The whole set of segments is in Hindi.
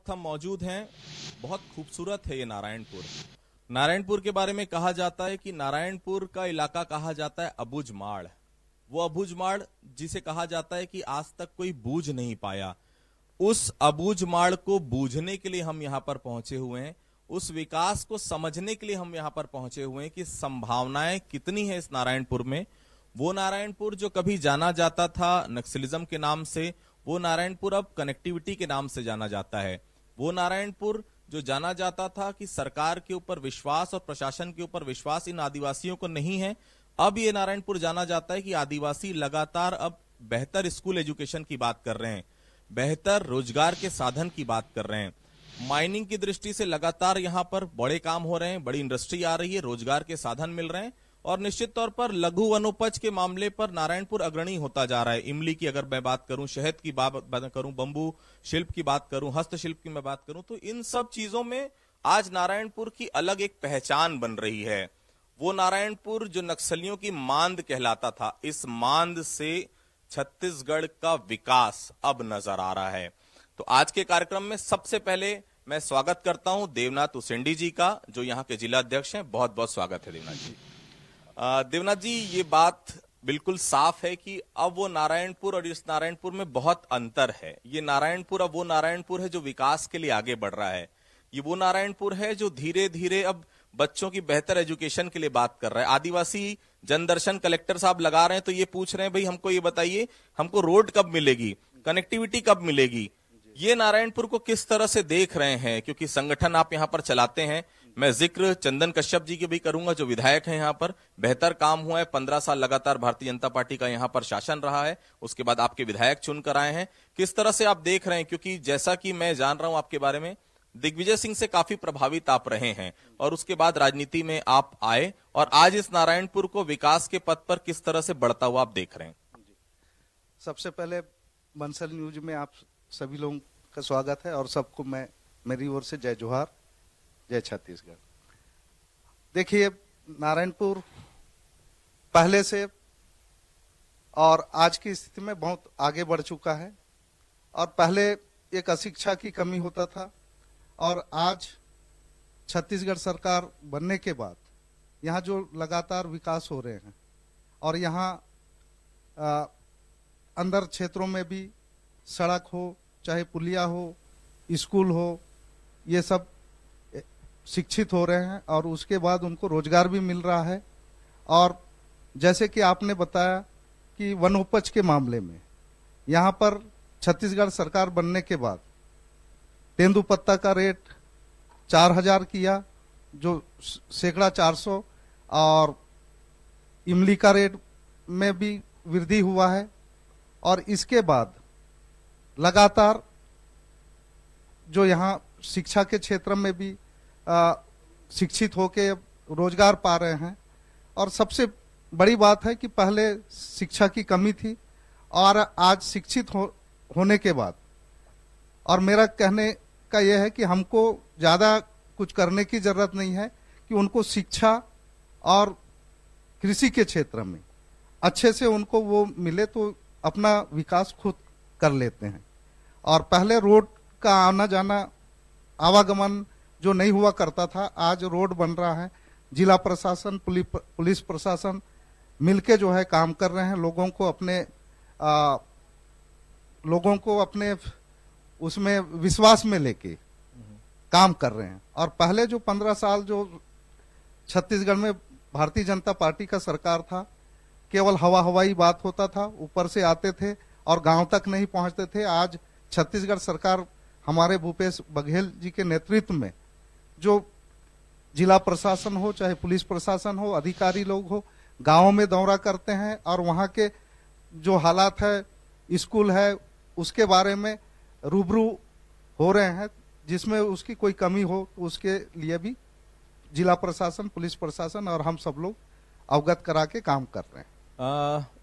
वक्त हम मौजूद हैं, बहुत खूबसूरत है ये नारायणपुर। नारायणपुर के बारे में कहा जाता है कि नारायणपुर का इलाका कहा जाता है अबुझमाड़। वो अबुझमाड़ जिसे कहा जाता है कि आज तक कोई बूझ नहीं पाया, उस अबुझमाड़ को बूझने के लिए हम यहाँ पर पहुंचे हुए हैं। उस विकास को समझने के लिए हम यहाँ पर पहुंचे हुए हैं कि संभावनाएं कितनी है इस नारायणपुर में। वो नारायणपुर जो कभी जाना जाता था नक्सलिज्म के नाम से, वो नारायणपुर अब कनेक्टिविटी के नाम से जाना जाता है। वो नारायणपुर जो जाना जाता था कि सरकार के ऊपर विश्वास और प्रशासन के ऊपर विश्वास इन आदिवासियों को नहीं है, अब ये नारायणपुर जाना जाता है कि आदिवासी लगातार अब बेहतर स्कूल एजुकेशन की बात कर रहे हैं, बेहतर रोजगार के साधन की बात कर रहे हैं। माइनिंग की दृष्टि से लगातार यहाँ पर बड़े काम हो रहे हैं, बड़ी इंडस्ट्री आ रही है, रोजगार के साधन मिल रहे हैं और निश्चित तौर पर लघु वनोपज के मामले पर नारायणपुर अग्रणी होता जा रहा है। इमली की अगर मैं बात करूं, शहद की बात करूं, बंबू शिल्प की बात करूं, हस्तशिल्प की मैं बात करूं, तो इन सब चीजों में आज नारायणपुर की अलग एक पहचान बन रही है। वो नारायणपुर जो नक्सलियों की मांद कहलाता था, इस मांद से छत्तीसगढ़ का विकास अब नजर आ रहा है। तो आज के कार्यक्रम में सबसे पहले मैं स्वागत करता हूं देवनाथ उसेंडी जी का, जो यहाँ के जिला अध्यक्ष हैं। बहुत बहुत स्वागत है देवनाथ जी। देवनाथ जी, ये बात बिल्कुल साफ है कि अब वो नारायणपुर और इस नारायणपुर में बहुत अंतर है। ये नारायणपुर अब वो नारायणपुर है जो विकास के लिए आगे बढ़ रहा है। ये वो नारायणपुर है जो धीरे धीरे अब बच्चों की बेहतर एजुकेशन के लिए बात कर रहा है। आदिवासी जनदर्शन कलेक्टर साहब लगा रहे हैं तो ये पूछ रहे हैं, भाई हमको ये बताइए, हमको रोड कब मिलेगी, कनेक्टिविटी कब मिलेगी। ये नारायणपुर को किस तरह से देख रहे हैं, क्योंकि संगठन आप यहाँ पर चलाते हैं। मैं जिक्र चंदन कश्यप जी के भी करूंगा, जो विधायक हैं यहाँ पर। बेहतर काम हुआ है, 15 साल लगातार भारतीय जनता पार्टी का यहाँ पर शासन रहा है, उसके बाद आपके विधायक चुनकर आए हैं। किस तरह से आप देख रहे हैं, क्योंकि जैसा कि मैं जान रहा हूं आपके बारे में, दिग्विजय सिंह से काफी प्रभावित आप रहे हैं और उसके बाद राजनीति में आप आए और आज इस नारायणपुर को विकास के पथ पर किस तरह से बढ़ता हुआ आप देख रहे हैं। सबसे पहले बंसल न्यूज में आप सभी लोगों का स्वागत है और सबको मैं मेरी ओर से जय जोहार, जय छत्तीसगढ़। देखिए, नारायणपुर पहले से और आज की स्थिति में बहुत आगे बढ़ चुका है। और पहले एक अशिक्षा की कमी होता था और आज छत्तीसगढ़ सरकार बनने के बाद यहाँ जो लगातार विकास हो रहे हैं और यहाँ अंदर क्षेत्रों में भी सड़क हो, चाहे पुलिया हो, स्कूल हो, ये सब शिक्षित हो रहे हैं और उसके बाद उनको रोजगार भी मिल रहा है। और जैसे कि आपने बताया कि वनोपज के मामले में यहाँ पर छत्तीसगढ़ सरकार बनने के बाद तेंदुपत्ता का रेट 4000 किया, जो सैकड़ा 400, और इमली का रेट में भी वृद्धि हुआ है। और इसके बाद लगातार जो यहाँ शिक्षा के क्षेत्र में भी शिक्षित होके रोजगार पा रहे हैं। और सबसे बड़ी बात है कि पहले शिक्षा की कमी थी और आज शिक्षित होने के बाद, और मेरा कहने का यह है कि हमको ज्यादा कुछ करने की जरूरत नहीं है कि उनको शिक्षा और कृषि के क्षेत्र में अच्छे से उनको वो मिले तो अपना विकास खुद कर लेते हैं। और पहले रोड का आना जाना, आवागमन जो नहीं हुआ करता था, आज रोड बन रहा है। जिला प्रशासन, पुलिस प्रशासन मिलके जो है काम कर रहे हैं, लोगों को अपने उसमें विश्वास में लेके काम कर रहे हैं। और पहले जो 15 साल जो छत्तीसगढ़ में भारतीय जनता पार्टी का सरकार था, केवल हवाई बात होता था, ऊपर से आते थे और गांव तक नहीं पहुंचते थे। आज छत्तीसगढ़ सरकार हमारे भूपेश बघेल जी के नेतृत्व में जो जिला प्रशासन हो, चाहे पुलिस प्रशासन हो, अधिकारी लोग हो, गांवों में दौरा करते हैं और वहां के जो हालात है, स्कूल है, उसके बारे में रूबरू हो रहे हैं। जिसमें उसकी कोई कमी हो तो उसके लिए भी जिला प्रशासन, पुलिस प्रशासन और हम सब लोग अवगत करा के काम कर रहे हैं।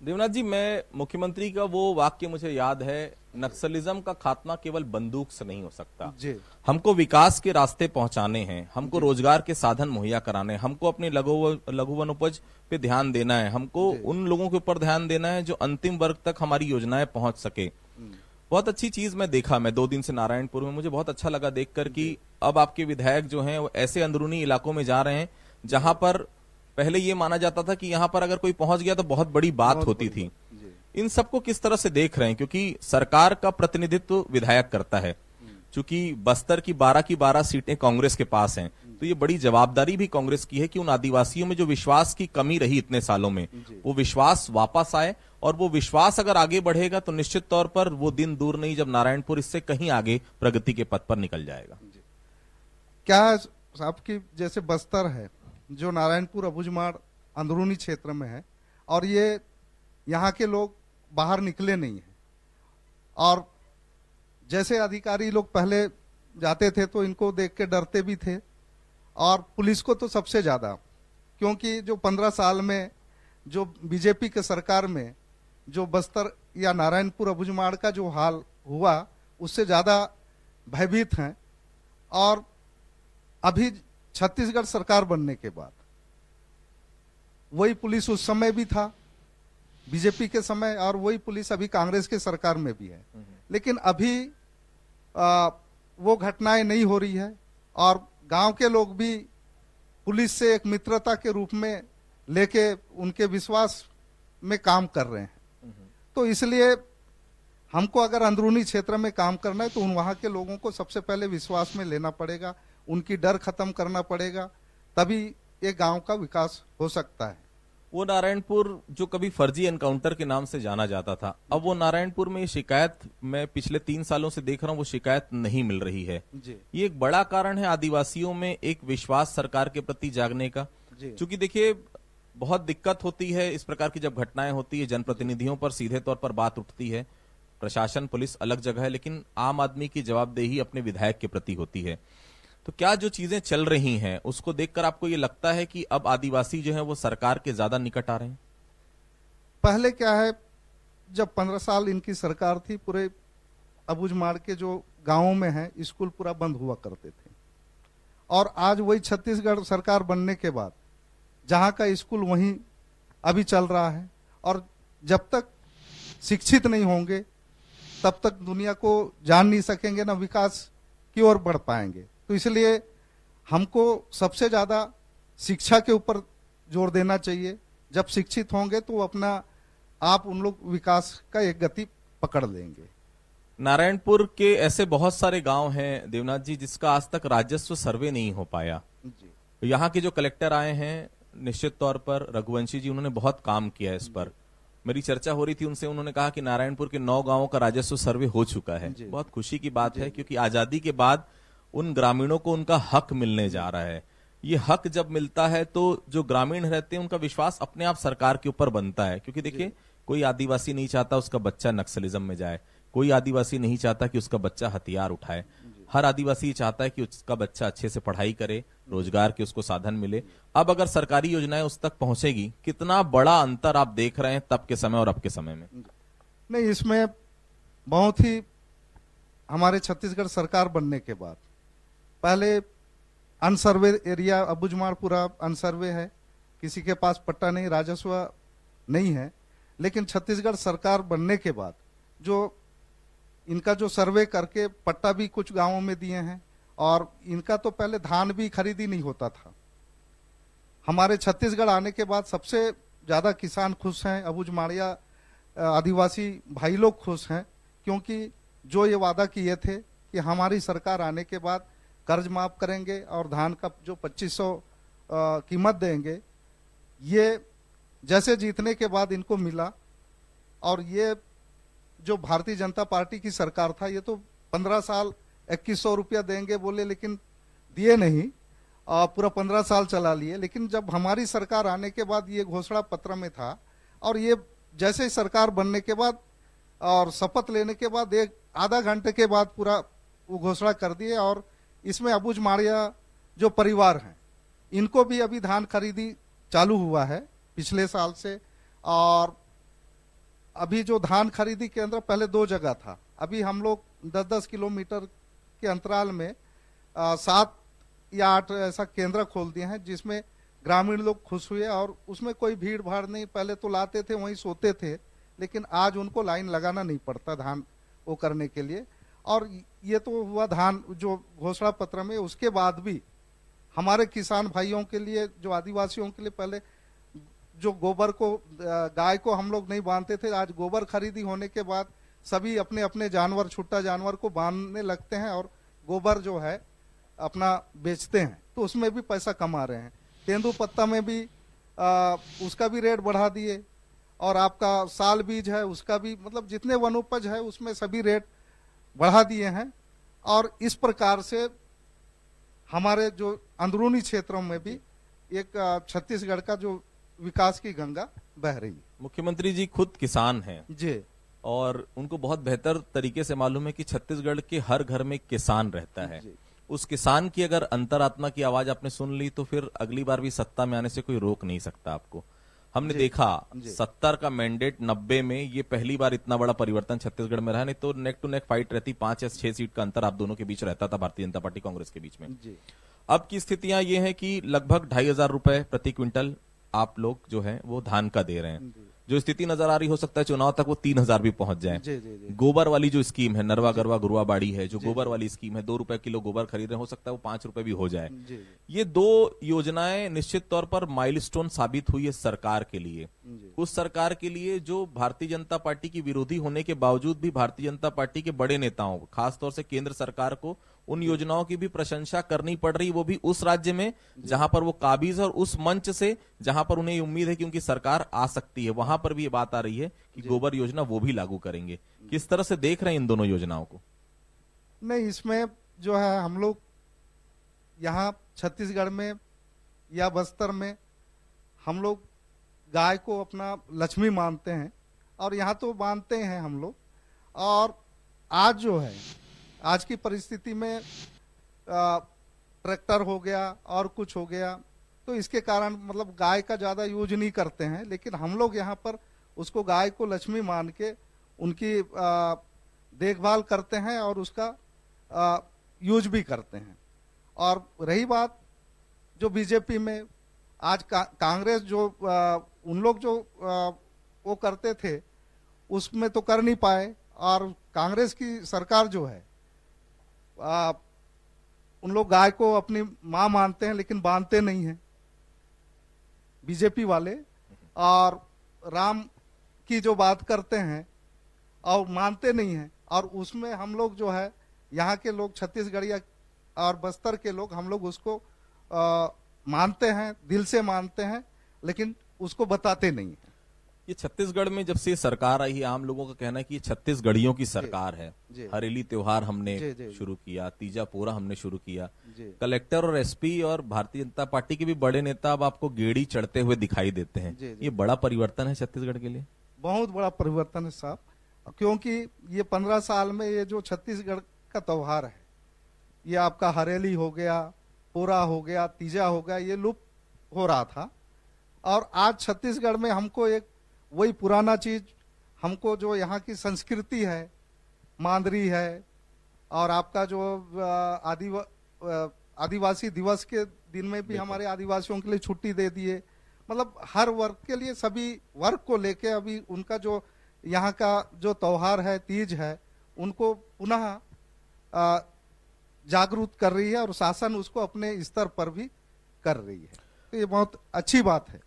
देवनाथ जी, मैं मुख्यमंत्री का वो वाक्य मुझे याद है, नक्सलिज्म का खात्मा केवल बंदूक से नहीं हो सकता जी। हमको विकास के रास्ते पहुंचाने हैं, हमको रोजगार के साधन मुहैया कराने, हमको अपनी लघु वनोपज पे ध्यान देना है, हमको उन लोगों के ऊपर ध्यान देना है जो अंतिम वर्ग तक हमारी योजनाएं पहुंच सके। बहुत अच्छी चीज मैं देखा, मैं 2 दिन से नारायणपुर में, मुझे बहुत अच्छा लगा देखकर कि अब आपके विधायक जो हैं वो ऐसे अंदरूनी इलाकों में जा रहे हैं जहां पर पहले ये माना जाता था कि यहां पर अगर कोई पहुंच गया तो बहुत बड़ी बात होती थी। इन सबको किस तरह से देख रहे हैं, क्योंकि सरकार का प्रतिनिधित्व विधायक करता है, चूंकि बस्तर की 12 सीटें कांग्रेस के पास हैं, तो ये बड़ी जवाबदारी भी कांग्रेस की है कि उन आदिवासियों में जो विश्वास की कमी रही इतने सालों में, वो विश्वास वापस आए, और वो विश्वास अगर आगे बढ़ेगा तो निश्चित तौर पर वो दिन दूर नहीं जब नारायणपुर इससे कहीं आगे प्रगति के पथ पर निकल जाएगा। क्या आपकी जैसे बस्तर है, जो नारायणपुर अबूझमाड़ अंदरूनी क्षेत्र में है, और ये यहाँ के लोग बाहर निकले नहीं हैं, और जैसे अधिकारी लोग पहले जाते थे तो इनको देख के डरते भी थे, और पुलिस को तो सबसे ज्यादा, क्योंकि जो 15 साल में जो बीजेपी के सरकार में जो बस्तर या नारायणपुर अबूझमाड़ का जो हाल हुआ उससे ज्यादा भयभीत हैं। और अभी छत्तीसगढ़ सरकार बनने के बाद वही पुलिस उस समय भी था बीजेपी के समय, और वही पुलिस अभी कांग्रेस के सरकार में भी है, लेकिन अभी वो घटनाएं नहीं हो रही है, और गांव के लोग भी पुलिस से एक मित्रता के रूप में लेके उनके विश्वास में काम कर रहे हैं। तो इसलिए हमको अगर अंदरूनी क्षेत्र में काम करना है तो वहां के लोगों को सबसे पहले विश्वास में लेना पड़ेगा, उनकी डर खत्म करना पड़ेगा, तभी ये गांव का विकास हो सकता है। वो नारायणपुर जो कभी फर्जी एनकाउंटर के नाम से जाना जाता था, अब वो नारायणपुर में ये शिकायत मैं पिछले 3 सालों से देख रहा हूँ, वो शिकायत नहीं मिल रही है। ये एक बड़ा कारण है आदिवासियों में एक विश्वास सरकार के प्रति जागने का। क्योंकि देखिए बहुत दिक्कत होती है इस प्रकार की जब घटनाएं होती है, जनप्रतिनिधियों पर सीधे तौर पर बात उठती है, प्रशासन पुलिस अलग जगह है, लेकिन आम आदमी की जवाबदेही अपने विधायक के प्रति होती है। तो क्या जो चीजें चल रही हैं उसको देखकर आपको ये लगता है कि अब आदिवासी जो है वो सरकार के ज्यादा निकट आ रहे हैं? पहले क्या है, जब 15 साल इनकी सरकार थी, पूरे अबूझमाड़ के जो गांवों में है स्कूल पूरा बंद हुआ करते थे, और आज वही छत्तीसगढ़ सरकार बनने के बाद जहां का स्कूल वहीं अभी चल रहा है, और जब तक शिक्षित नहीं होंगे तब तक दुनिया को जान नहीं सकेंगे, ना विकास की ओर बढ़ पाएंगे। तो इसलिए हमको सबसे ज्यादा शिक्षा के ऊपर जोर देना चाहिए। जब शिक्षित होंगे तो अपना आप उन लोग विकास का एक गति पकड़ लेंगे। नारायणपुर के ऐसे बहुत सारे गांव हैं देवनाथ जी जिसका आज तक राजस्व सर्वे नहीं हो पाया। यहाँ के जो कलेक्टर आए हैं निश्चित तौर पर रघुवंशी जी, उन्होंने बहुत काम किया है इस पर। मेरी चर्चा हो रही थी उनसे, उन्होंने कहा कि नारायणपुर के 9 गांवों का राजस्व सर्वे हो चुका है। बहुत खुशी की बात है, क्योंकि आजादी के बाद उन ग्रामीणों को उनका हक मिलने जा रहा है। ये हक जब मिलता है तो जो ग्रामीण रहते हैं उनका विश्वास अपने आप सरकार के ऊपर बनता है। क्योंकि देखिए कोई आदिवासी नहीं चाहता उसका बच्चा नक्सलिज्म में जाए, कोई आदिवासी नहीं चाहता कि उसका बच्चा हथियार उठाए। हर आदिवासी चाहता है कि उसका बच्चा अच्छे से पढ़ाई करे, रोजगार के उसको साधन मिले। अब अगर सरकारी योजनाएं उस तक पहुंचेगी, कितना बड़ा अंतर आप देख रहे हैं तब के समय और अब के समय में। नहीं, इसमें बहुत ही हमारे छत्तीसगढ़ सरकार बनने के बाद पहले अनसर्वे एरिया अबूझमाड़ पूरा अनसर्वे है, किसी के पास पट्टा नहीं, राजस्व नहीं है। लेकिन छत्तीसगढ़ सरकार बनने के बाद जो इनका जो सर्वे करके पट्टा भी कुछ गांवों में दिए हैं, और इनका तो पहले धान भी खरीदी नहीं होता था। हमारे छत्तीसगढ़ आने के बाद सबसे ज्यादा किसान खुश हैं, अबूझमाड़िया आदिवासी भाई लोग खुश हैं, क्योंकि जो ये वादा किए थे कि हमारी सरकार आने के बाद कर्ज माफ करेंगे और धान का जो 2500 कीमत देंगे, ये जैसे जीतने के बाद इनको मिला। और ये जो भारतीय जनता पार्टी की सरकार था, ये तो 15 साल 2100 रुपया देंगे बोले, लेकिन दिए नहीं, पूरा 15 साल चला लिए। लेकिन जब हमारी सरकार आने के बाद ये घोषणा पत्र में था, और ये जैसे ही सरकार बनने के बाद और शपथ लेने के बाद एक आधा घंटे के बाद पूरा वो घोषणा कर दिए। और इसमें अबूझमाड़िया जो परिवार हैं इनको भी अभी धान खरीदी चालू हुआ है पिछले साल से। और अभी जो धान खरीदी केंद्र पहले 2 जगह था, अभी हम लोग 10-10 किलोमीटर के अंतराल में 7 या 8 ऐसा केंद्र खोल दिए हैं, जिसमें ग्रामीण लोग खुश हुए। और उसमें कोई भीड़ भाड़ नहीं, पहले तो लाते थे वहीं सोते थे, लेकिन आज उनको लाइन लगाना नहीं पड़ता धान वो करने के लिए। और ये तो हुआ धान जो घोषणा पत्र में, उसके बाद भी हमारे किसान भाइयों के लिए, जो आदिवासियों के लिए, पहले जो गोबर को, गाय को हम लोग नहीं बांधते थे, आज गोबर खरीदी होने के बाद सभी अपने अपने जानवर, छुट्टा जानवर को बांधने लगते हैं और गोबर जो है अपना बेचते हैं, तो उसमें भी पैसा कमा रहे हैं। तेंदुपत्ता में भी उसका भी रेट बढ़ा दिए, और आपका साल बीज है उसका भी, मतलब जितने वनोपज है उसमें सभी रेट बढ़ा दिए हैं। और इस प्रकार से हमारे जो अंदरूनी क्षेत्रों में भी एक छत्तीसगढ़ का जो विकास की गंगा बह रही है। मुख्यमंत्री जी खुद किसान हैं जी, और उनको बहुत बेहतर तरीके से मालूम है कि छत्तीसगढ़ के हर घर में किसान रहता है। जी। उस किसान की अगर अंतरात्मा की आवाज आपने सुन ली तो फिर अगली बार भी सत्ता में आने से कोई रोक नहीं सकता आपको। हमने देखा 70 का मैंडेट 90 में, ये पहली बार इतना बड़ा परिवर्तन छत्तीसगढ़ में रहा, नहीं तो नेक टू नेक फाइट रहती, 5 या 6 सीट का अंतर आप दोनों के बीच रहता था, भारतीय जनता पार्टी कांग्रेस के बीच में। जी। अब की स्थितियां ये हैं कि लगभग 2,500 रुपए प्रति क्विंटल आप लोग जो है वो धान का दे रहे हैं। जो स्थिति नजर आ रही, हो सकता है चुनाव तक वो 3,000 भी पहुंच जाए। जी, जी, जी। गोबर वाली जो स्कीम है, नरवा गरवा गुरुआ बाड़ी है, जो गोबर वाली स्कीम है, 2 रुपए किलो गोबर खरीद रहे हैं, हो सकता है वो 5 रुपए भी हो जाए। जी, जी। ये 2 योजनाएं निश्चित तौर पर माइलस्टोन साबित हुई है सरकार के लिए, उस सरकार के लिए जो भारतीय जनता पार्टी की विरोधी होने के बावजूद भी भारतीय जनता पार्टी के बड़े नेताओं को, खासतौर से केंद्र सरकार को, उन योजनाओं की भी प्रशंसा करनी पड़ रही, वो भी उस राज्य में जहां पर वो काबिज है, और उस मंच से जहां पर उन्हें उम्मीद है कि उनकी सरकार आ सकती है, वहां पर भी ये बात आ रही है कि गोबर योजना वो भी लागू करेंगे। किस तरह से देख रहे हैं इन दोनों योजनाओं को? नहीं, इसमें जो है हम लोग यहाँ छत्तीसगढ़ में या बस्तर में हम लोग गाय को अपना लक्ष्मी मानते हैं, और यहाँ तो मानते हैं हम लोग। और आज जो है, आज की परिस्थिति में ट्रैक्टर हो गया और कुछ हो गया, तो इसके कारण मतलब गाय का ज्यादा यूज नहीं करते हैं, लेकिन हम लोग यहाँ पर उसको गाय को लक्ष्मी मान के उनकी देखभाल करते हैं और उसका यूज भी करते हैं। और रही बात जो बीजेपी में आज कांग्रेस जो उन लोग जो वो करते थे उसमें तो कर नहीं पाए, और कांग्रेस की सरकार जो है उन लोग गाय को अपनी मां मानते हैं लेकिन बांधते नहीं हैं बीजेपी वाले, और राम की जो बात करते हैं और मानते नहीं हैं। और उसमें हम लोग जो है यहाँ के लोग, छत्तीसगढ़िया और बस्तर के लोग, हम लोग उसको मानते हैं, दिल से मानते हैं, लेकिन उसको बताते नहीं हैं। ये छत्तीसगढ़ में जब से सरकार आई है, आम लोगों का कहना है कि ये छत्तीसगढ़ियों की सरकार है। हरेली त्योहार हमने शुरू किया, तीजा पोरा हमने शुरू किया, कलेक्टर और एसपी और भारतीय जनता पार्टी के भी बड़े नेता अब आपको गेड़ी चढ़ते हुए दिखाई देते हैं। ये बड़ा परिवर्तन है छत्तीसगढ़ के लिए, बहुत बड़ा परिवर्तन है साहब, क्योंकि ये 15 साल में ये जो छत्तीसगढ़ का त्योहार है, ये आपका हरेली हो गया, पोरा हो गया, तीजा हो गया, ये लुप्त हो रहा था। और आज छत्तीसगढ़ में हमको एक वही पुराना चीज, हमको जो यहाँ की संस्कृति है, मांदरी है, और आपका जो आदिवासी दिवस के दिन में भी हमारे आदिवासियों के लिए छुट्टी दे दिए, मतलब हर वर्ग के लिए, सभी वर्ग को लेके अभी उनका जो यहाँ का जो त्योहार है, तीज है, उनको पुनः जागरूक कर रही है, और शासन उसको अपने स्तर पर भी कर रही है, तो ये बहुत अच्छी बात है।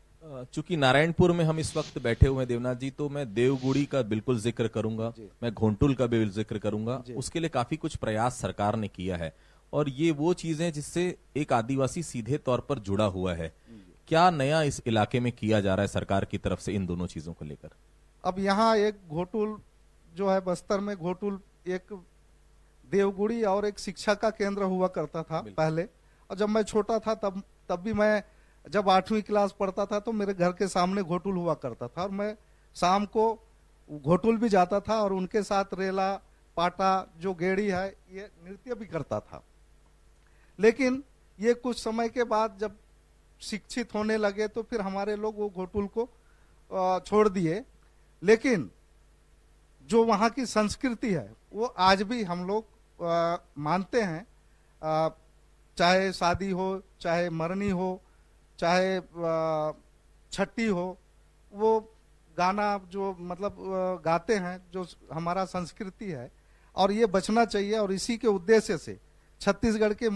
चूंकि नारायणपुर में हम इस वक्त बैठे हुए हैं देवनाथ जी, तो मैं देवगुड़ी का बिल्कुल जिक्र करूंगा, मैं घोंटुल का भी जिक्र करूंगा। उसके लिए काफी कुछ प्रयास सरकार ने किया है, और ये वो चीजें जिससे एक आदिवासी सीधे तौर पर जुड़ा हुआ है। क्या नया इस इलाके में किया जा रहा है सरकार की तरफ से इन दोनों चीजों को लेकर? अब यहाँ एक घोटुल जो है, बस्तर में घोटुल एक देवगुड़ी और एक शिक्षा का केंद्र हुआ करता था पहले। और जब मैं छोटा था तब भी मैं जब 8वीं क्लास पढ़ता था तो मेरे घर के सामने घोटुल हुआ करता था, और मैं शाम को घोटुल भी जाता था और उनके साथ रेला पाटा जो गेड़ी है ये नृत्य भी करता था। लेकिन ये कुछ समय के बाद जब शिक्षित होने लगे तो फिर हमारे लोग वो घोटुल को छोड़ दिए, लेकिन जो वहाँ की संस्कृति है वो आज भी हम लोग मानते हैं। चाहे शादी हो, चाहे मरनी हो, चाहे छठी हो, वो गाना जो मतलब गाते हैं, जो हमारा संस्कृति है, और ये बचना चाहिए। और इसी के उद्देश्य से छत्तीसगढ़ के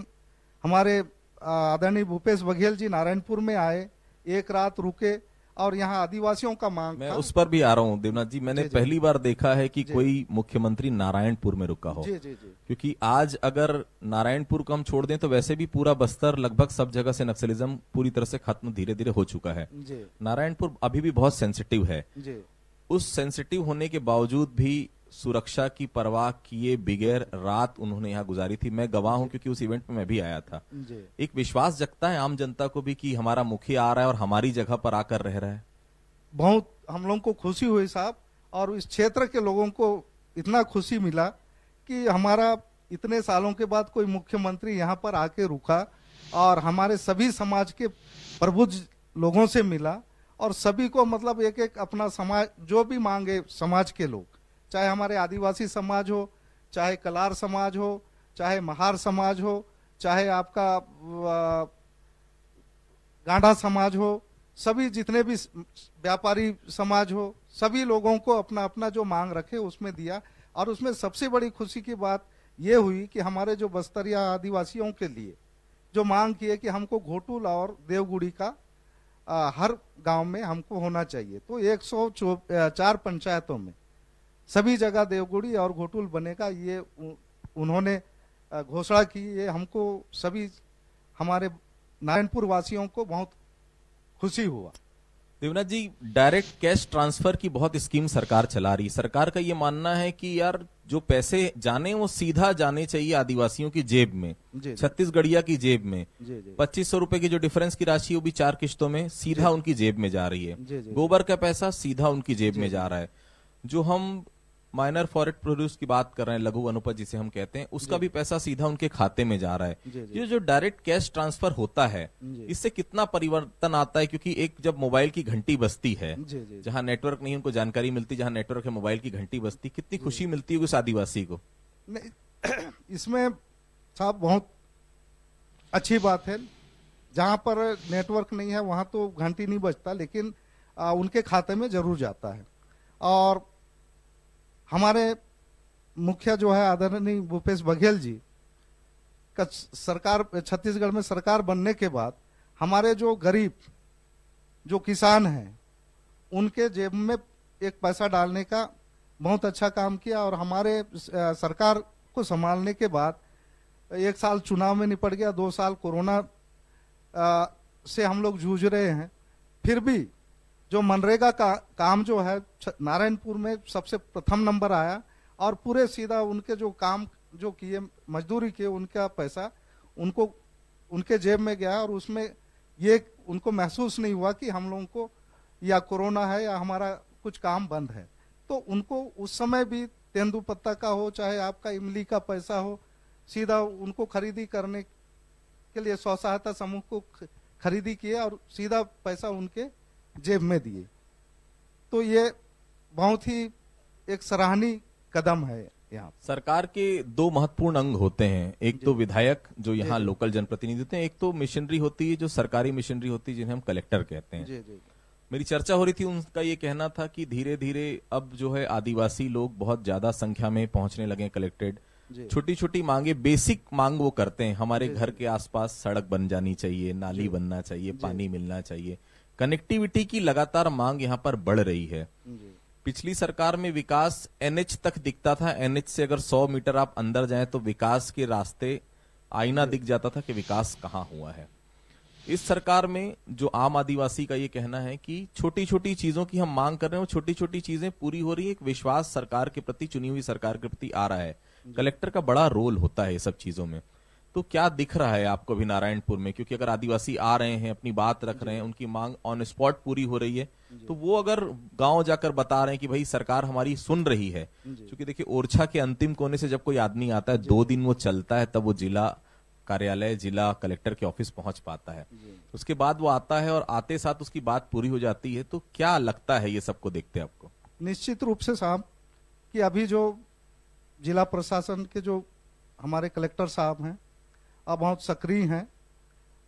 हमारे आदरणीय भूपेश बघेल जी नारायणपुर में आए, एक रात रुके और यहाँ आदिवासियों का मांग मैं था। उस पर भी आ रहा हूँ देवनाथ जी। मैंने जी, जी। पहली बार देखा है कि जी। कोई मुख्यमंत्री नारायणपुर में रुका हो। जी जी जी क्योंकि आज अगर नारायणपुर को हम छोड़ दें तो वैसे भी पूरा बस्तर लगभग सब जगह से नक्सलिज्म पूरी तरह से खत्म धीरे धीरे हो चुका है। जी नारायणपुर अभी भी बहुत सेंसिटिव है। जी उस सेंसिटिव होने के बावजूद भी सुरक्षा की परवाह किए बगैर रात उन्होंने यहाँ गुजारी थी। मैं गवाह हूं क्योंकि उस इवेंट में मैं भी आया था। जी एक विश्वास जगता है आम जनता को भी कि हमारा मुखिया आ रहा है और हमारी जगह पर आकर रह रहा है। बहुत हम लोगों को खुशी हुई साहब, और इस क्षेत्र के लोगों को इतना खुशी मिला कि हमारा इतने सालों के बाद कोई मुख्यमंत्री यहाँ पर आके रुका और हमारे सभी समाज के प्रबुद्ध लोगों से मिला और सभी को मतलब एक एक अपना समाज जो भी मांगे समाज के लोग, चाहे हमारे आदिवासी समाज हो, चाहे कलार समाज हो, चाहे महार समाज हो, चाहे आपका गांधा समाज हो, सभी जितने भी व्यापारी समाज हो, सभी लोगों को अपना अपना जो मांग रखे उसमें दिया। और उसमें सबसे बड़ी खुशी की बात यह हुई कि हमारे जो बस्तरिया आदिवासियों के लिए जो मांग की है कि हमको घोटुल और देवगुड़ी का हर गांव में हमको होना चाहिए। तो 104 पंचायतों में सभी जगह देवगुड़ी और घोटुल बनेगा, ये उन्होंने घोषणा की। ये हमको सभी हमारे नारायणपुर वासियों को बहुत खुशी हुआ। देवनाथ जी, डायरेक्ट कैश ट्रांसफर की बहुत स्कीम सरकार चला रही। सरकार का ये मानना है कि यार जो पैसे जाने वो सीधा जाने चाहिए आदिवासियों की जेब में, छत्तीसगढ़िया की जेब में। 2500 रुपए की जो डिफरेंस की राशि वो भी 4 किश्तों में सीधा उनकी जेब में जा रही है। गोबर का पैसा सीधा उनकी जेब में जा रहा है। जो हम माइनर फॉरेस्ट प्रोड्यूस की बात कर रहे हैं, लघु वनोपज जिसे हम कहते हैं, उसका भी पैसा सीधा उनके खाते में जा रहा है। ये जो डायरेक्ट कैश ट्रांसफर होता है इससे कितना परिवर्तन आता है? क्योंकि एक जब मोबाइल की घंटी बजती है, जहां नेटवर्क नहीं उनको जानकारी मिलती, जहां नेटवर्क है मोबाइल की घंटी बजती, कितनी खुशी मिलती है उस आदिवासी को। इसमें साहब बहुत अच्छी बात है, जहां पर नेटवर्क नहीं है वहां तो घंटी नहीं बजता, लेकिन उनके खाते में जरूर जाता है। और हमारे मुखिया जो है आदरणीय भूपेश बघेल जी का सरकार छत्तीसगढ़ में सरकार बनने के बाद हमारे जो गरीब जो किसान हैं उनके जेब में एक पैसा डालने का बहुत अच्छा काम किया। और हमारे सरकार को संभालने के बाद 1 साल चुनाव में निपट गया, 2 साल कोरोना से हम लोग जूझ रहे हैं, फिर भी जो मनरेगा का काम जो है नारायणपुर में सबसे प्रथम नंबर आया। और पूरे सीधा उनके जो काम जो किए मजदूरी किए उनका पैसा उनको उनके जेब में गया। और उसमें ये उनको महसूस नहीं हुआ कि हम लोगों को या कोरोना है या हमारा कुछ काम बंद है। तो उनको उस समय भी तेंदुपत्ता का हो चाहे आपका इमली का पैसा हो, सीधा उनको खरीदी करने के लिए स्व सहायता समूह को खरीदी किए और सीधा पैसा उनके जेब में दिए। तो ये बहुत ही एक सराहनीय कदम है। यहाँ सरकार के 2 महत्वपूर्ण अंग होते हैं, एक तो विधायक जो यहाँ लोकल जनप्रतिनिधि होते हैं, एक तो मिशनरी होती है जो सरकारी मिशनरी होती है जिन्हें हम कलेक्टर कहते हैं। मेरी चर्चा हो रही थी, उनका ये कहना था कि धीरे धीरे अब जो है आदिवासी लोग बहुत ज्यादा संख्या में पहुंचने लगे कलेक्टेड। छोटी छोटी मांगे, बेसिक मांग वो करते हैं। हमारे घर के आसपास सड़क बन जानी चाहिए, नाली बनना चाहिए, पानी मिलना चाहिए, कनेक्टिविटी की लगातार मांग यहाँ पर बढ़ रही है। पिछली सरकार में विकास एनएच तक दिखता था, एनएच से अगर 100 मीटर आप अंदर जाएं तो विकास के रास्ते आईना दिख जाता था कि विकास कहाँ हुआ है। इस सरकार में जो आम आदिवासी का ये कहना है कि छोटी छोटी चीजों की हम मांग कर रहे हैं, वो छोटी छोटी चीजें पूरी हो रही है। एक विश्वास सरकार के प्रति, चुनी हुई सरकार के प्रति आ रहा है। कलेक्टर का बड़ा रोल होता है ये सब चीजों में। तो क्या दिख रहा है आपको भी नारायणपुर में? क्योंकि अगर आदिवासी आ रहे हैं, अपनी बात रख रहे हैं, उनकी मांग ऑन स्पॉट पूरी हो रही है, तो वो अगर गांव जाकर बता रहे हैं कि भाई सरकार हमारी सुन रही है। क्योंकि देखिए ओरछा के अंतिम कोने से जब कोई आदमी आता है, 2 दिन वो चलता है, तब वो जिला कार्यालय, जिला कलेक्टर के ऑफिस पहुंच पाता है। उसके बाद वो आता है और आते साथ उसकी बात पूरी हो जाती है। तो क्या लगता है ये सबको देखते आपको? निश्चित रूप से साहब कि अभी जो जिला प्रशासन के जो हमारे कलेक्टर साहब हैं अब बहुत सक्रिय हैं,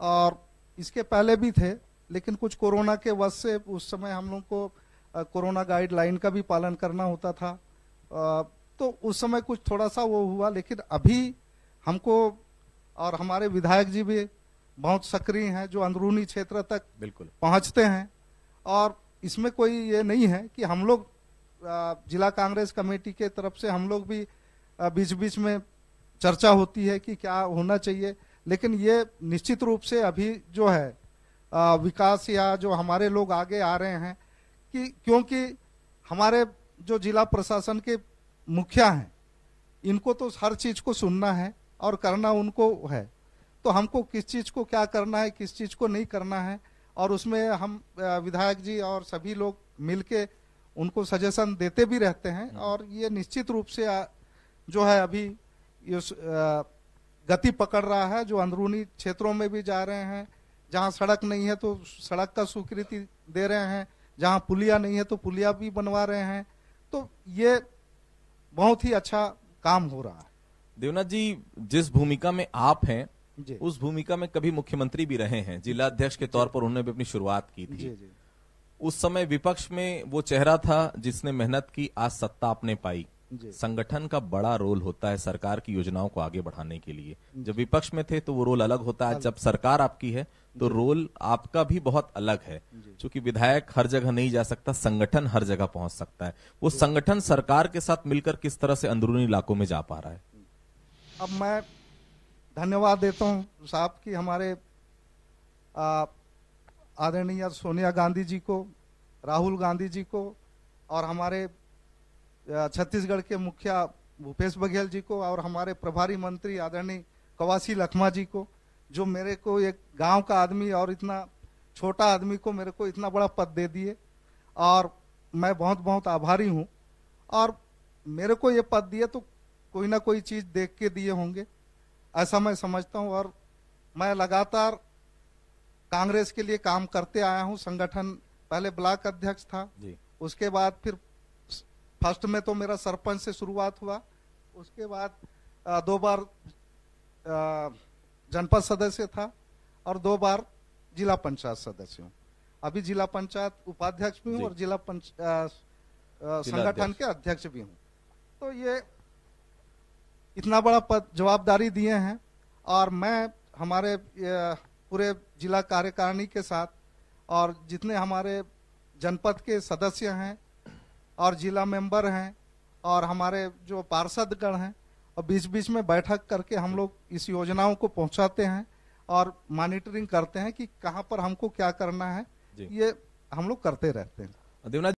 और इसके पहले भी थे, लेकिन कुछ कोरोना के वजह से उस समय हम लोग को कोरोना गाइडलाइन का भी पालन करना होता था। तो उस समय कुछ थोड़ा सा वो हुआ, लेकिन अभी हमको और हमारे विधायक जी भी बहुत सक्रिय हैं, जो अंदरूनी क्षेत्र तक बिल्कुल पहुंचते हैं। और इसमें कोई ये नहीं है कि हम लोग जिला कांग्रेस कमेटी के तरफ से हम लोग भी बीच बीच में चर्चा होती है कि क्या होना चाहिए, लेकिन ये निश्चित रूप से अभी जो है विकास या जो हमारे लोग आगे आ रहे हैं कि क्योंकि हमारे जो जिला प्रशासन के मुखिया हैं, इनको तो हर चीज को सुनना है और करना उनको है, तो हमको किस चीज को क्या करना है, किस चीज को नहीं करना है, और उसमें हम विधायक जी और सभी लोग मिलके उनको सजेशन देते भी रहते हैं। और ये निश्चित रूप से जो है अभी ये गति पकड़ रहा है, जो अंदरूनी क्षेत्रों में भी जा रहे हैं, जहां सड़क नहीं है तो सड़क का स्वीकृति दे रहे हैं, जहां पुलिया नहीं है तो पुलिया भी बनवा रहे हैं। तो ये बहुत ही अच्छा काम हो रहा है। देवनाथ जी, जिस भूमिका में आप हैं जी उस भूमिका में कभी मुख्यमंत्री भी रहे हैं, जिला अध्यक्ष के तौर पर उन्होंने भी अपनी शुरुआत की थी। जी उस समय विपक्ष में वो चेहरा था जिसने मेहनत की, आज सत्ता आपने पाई। जी संगठन का बड़ा रोल होता है सरकार की योजनाओं को आगे बढ़ाने के लिए। जब विपक्ष में थे तो वो रोल अलग होता है, जब सरकार आपकी है तो रोल आपका भी बहुत अलग है। क्योंकि विधायक हर जगह नहीं जा सकता, संगठन हर जगह पहुंच सकता है। वो संगठन सरकार के साथ मिलकर किस तरह से अंदरूनी इलाकों में जा पा रहा है? अब मैं धन्यवाद देता हूं साहब कि हमारे आदरणीय सोनिया गांधी जी को, राहुल गांधी जी को और हमारे छत्तीसगढ़ के मुखिया भूपेश बघेल जी को और हमारे प्रभारी मंत्री आदरणीय कवासी लखमा जी को, जो मेरे को एक गांव का आदमी और इतना छोटा आदमी को मेरे को इतना बड़ा पद दे दिए, और मैं बहुत बहुत आभारी हूं। और मेरे को ये पद दिए तो कोई ना कोई चीज देख के दिए होंगे, ऐसा मैं समझता हूं। और मैं लगातार कांग्रेस के लिए काम करते आया हूं। संगठन पहले ब्लॉक अध्यक्ष था जी। उसके बाद फिर फर्स्ट में तो मेरा सरपंच से शुरुआत हुआ, उसके बाद 2 बार जनपद सदस्य था और 2 बार जिला पंचायत सदस्य हूँ। अभी जिला पंचायत उपाध्यक्ष भी हूँ और जिला संगठन के अध्यक्ष भी हूँ। तो ये इतना बड़ा पद जवाबदारी दिए हैं, और मैं हमारे पूरे जिला कार्यकारिणी के साथ और जितने हमारे जनपद के सदस्य हैं और जिला मेंबर हैं और हमारे जो पार्षदगण हैं, और बीच बीच में बैठक करके हम लोग इस योजनाओं को पहुंचाते हैं और मॉनिटरिंग करते हैं कि कहां पर हमको क्या करना है। ये हम लोग करते रहते हैं। देवनाथ